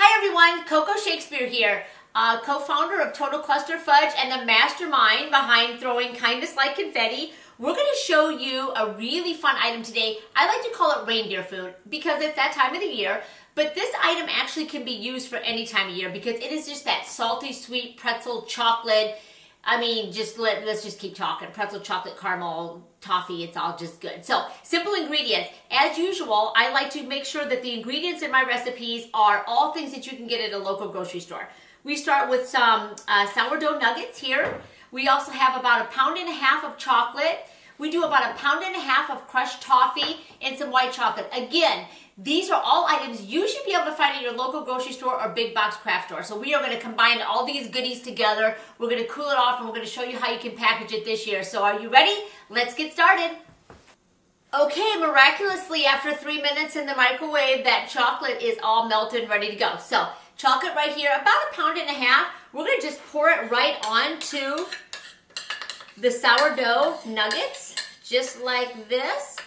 Hi everyone, Coco Shakespeare here, co-founder of Total Cluster Fudge and the mastermind behind throwing kindness like confetti. We're going to show you a really fun item today. I like to call it reindeer food because it's that time of the year, but this item actually can be used for any time of year because it is just that salty, sweet pretzel chocolate. I mean, let's just keep talking. Pretzel, chocolate, caramel, toffee, it's all just good. So, simple ingredients. As usual, I like to make sure that the ingredients in my recipes are all things that you can get at a local grocery store. We start with some sourdough nuggets here. We also have about 1.5 pounds of chocolate. We do about 1.5 pounds of crushed toffee and some white chocolate. Again, these are all items you should be able to find at your local grocery store or big box craft store. So we are going to combine all these goodies together. We're going to cool it off and we're going to show you how you can package it this year. So are you ready? Let's get started. Okay, miraculously after 3 minutes in the microwave, that chocolate is all melted and ready to go. So chocolate right here, about 1.5 pounds. We're going to just pour it right onto the sourdough nuggets, just like this.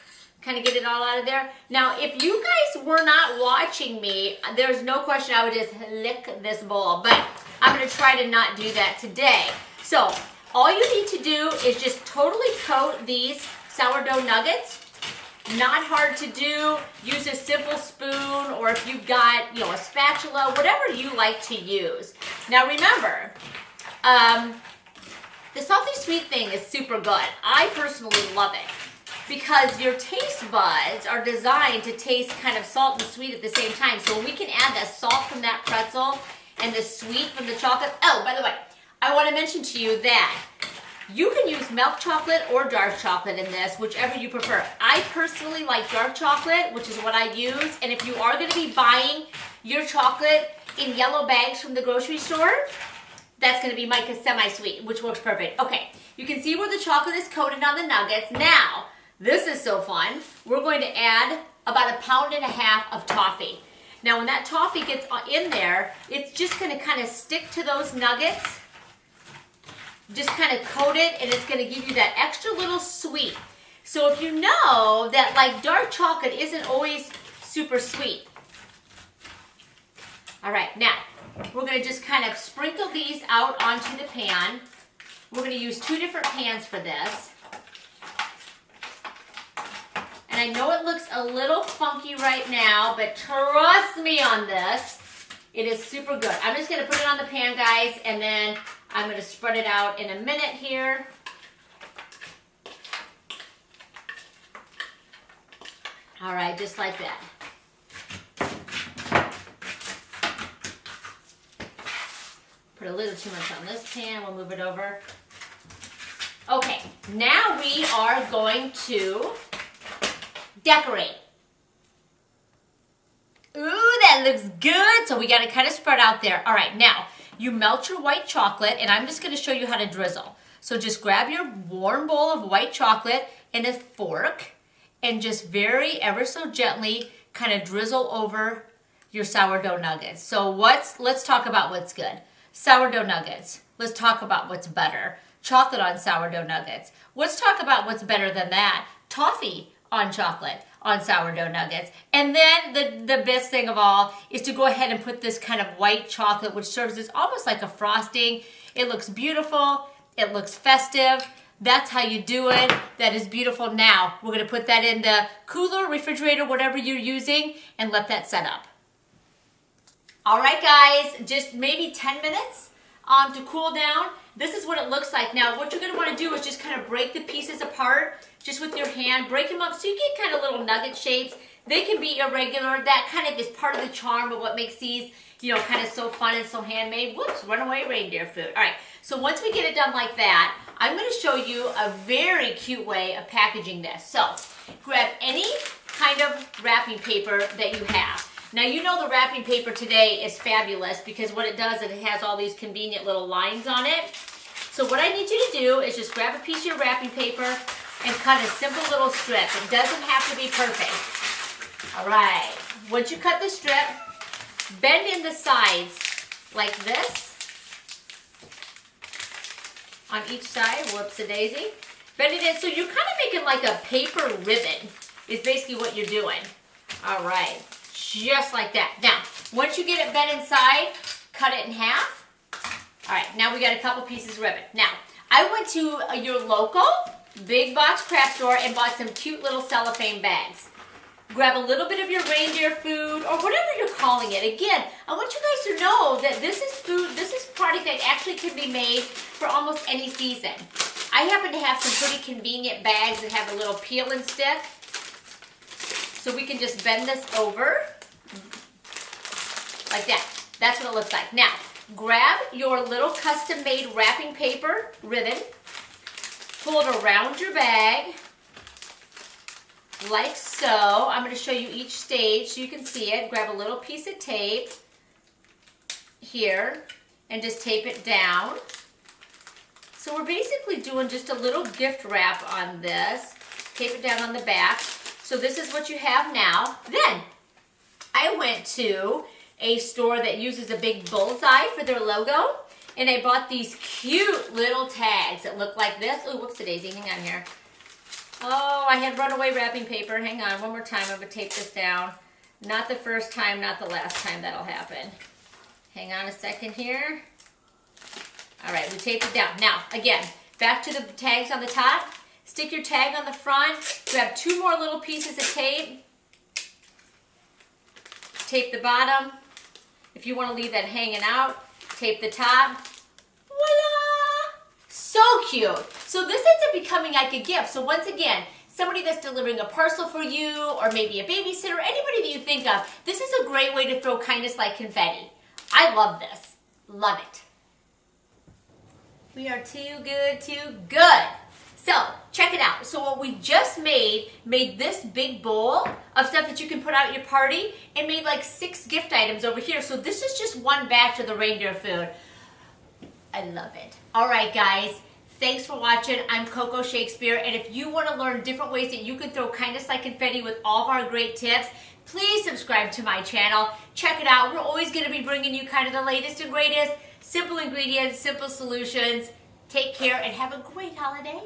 Kind of get it all out of there. Now, if you guys were not watching me, there's no question I would just lick this bowl, but I'm going to try to not do that today. So, all you need to do is just totally coat these sourdough nuggets. Not hard to do. Use a simple spoon, or if you've got, a spatula, whatever you like to use. Now, remember, the salty sweet thing is super good. I personally love it, because your taste buds are designed to taste kind of salt and sweet at the same time. So when we can add that salt from that pretzel and the sweet from the chocolate. Oh, by the way, I want to mention to you that you can use milk chocolate or dark chocolate in this, whichever you prefer. I personally like dark chocolate, which is what I use. And if you are going to be buying your chocolate in yellow bags from the grocery store, that's going to be my semi-sweet, which works perfect. Okay, you can see where the chocolate is coated on the nuggets. Now, this is so fun. We're going to add about 1.5 pounds of toffee. Now, when that toffee gets in there, it's just going to kind of stick to those nuggets. Just kind of coat it, and it's going to give you that extra little sweet. So if you know that like dark chocolate isn't always super sweet. All right, now we're going to just kind of sprinkle these out onto the pan. We're going to use 2 different pans for this. And I know it looks a little funky right now, but trust me on this. It is super good. I'm just going to put it on the pan, guys, and then I'm going to spread it out in a minute here. All right, just like that. Put a little too much on this pan. We'll move it over. Okay, now we are going to decorate. Ooh, that looks good. So we got to kind of spread out there. All right, now you melt your white chocolate, and I'm just going to show you how to drizzle. So just grab your warm bowl of white chocolate and a fork, and just ever so gently kind of drizzle over your sourdough nuggets. So let's talk about what's good. Sourdough nuggets. Let's talk about what's better. Chocolate on sourdough nuggets. Let's talk about what's better than that. Toffee on chocolate on sourdough nuggets. And then the best thing of all is to go ahead and put this kind of white chocolate, which serves as almost like a frosting. It looks beautiful. It looks festive. That's how you do it. That is beautiful. Now, we're going to put that in the cooler, refrigerator, whatever you're using, and let that set up. All right, guys, just maybe 10 minutes to cool down. This is what it looks like. Now, what you're going to want to do is just kind of break the pieces apart just with your hand. Break them up so you get kind of little nugget shapes. They can be irregular. That kind of is part of the charm of what makes these, kind of so fun and so handmade. Whoops, runaway reindeer food. All right, so once we get it done like that, I'm going to show you a very cute way of packaging this. So, grab any kind of wrapping paper that you have. Now, you know the wrapping paper today is fabulous because what it does is it has all these convenient little lines on it. So what I need you to do is just grab a piece of your wrapping paper and cut a simple little strip. It doesn't have to be perfect. All right. Once you cut the strip, bend in the sides like this on each side. Whoops-a-daisy. Bend it in so you're kind of making like a paper ribbon is basically what you're doing. All right. Just like that. Now, Once you get it bent inside, cut it in half. All right, now we got a couple pieces of ribbon. Now, I went to your local big box craft store and bought some cute little cellophane bags. Grab a little bit of your reindeer food or whatever you're calling it. Again, I want you guys to know that this is food, this is product that actually can be made for almost any season. I happen to have some pretty convenient bags that have a little peel and stick. So we can just bend this over like that. That's what it looks like. Now, grab your little custom-made wrapping paper ribbon, pull it around your bag, like so. I'm going to show you each stage so you can see it. Grab a little piece of tape here and just tape it down. So we're basically doing just a little gift wrap on this. Tape it down on the back. So this is what you have now. Then I went to a store that uses a big bullseye for their logo, and I bought these cute little tags that look like this. Oh, whoops-a-daisy, hang on here. Oh, I had runaway wrapping paper. Hang on, one more time. I'm going to tape this down. Not the first time, not the last time that'll happen. Hang on a second here. All right, we taped it down. Now, again, back to the tags on the top. Stick your tag on the front. Grab 2 more little pieces of tape. Tape the bottom. If you want to leave that hanging out, tape the top. Voila! So cute. So this ends up becoming like a gift. So once again, somebody that's delivering a parcel for you, or maybe a babysitter, anybody that you think of, this is a great way to throw kindness like confetti. I love this. Love it. We are too good, too good. So, check it out. So what we just made this big bowl of stuff that you can put out at your party, and made like 6 gift items over here. So this is just one batch of the reindeer food. I love it. All right, guys. Thanks for watching. I'm Coco Shakespeare, and if you want to learn different ways that you can throw kindness like confetti with all of our great tips, please subscribe to my channel. Check it out. We're always going to be bringing you kind of the latest and greatest, simple ingredients, simple solutions. Take care and have a great holiday.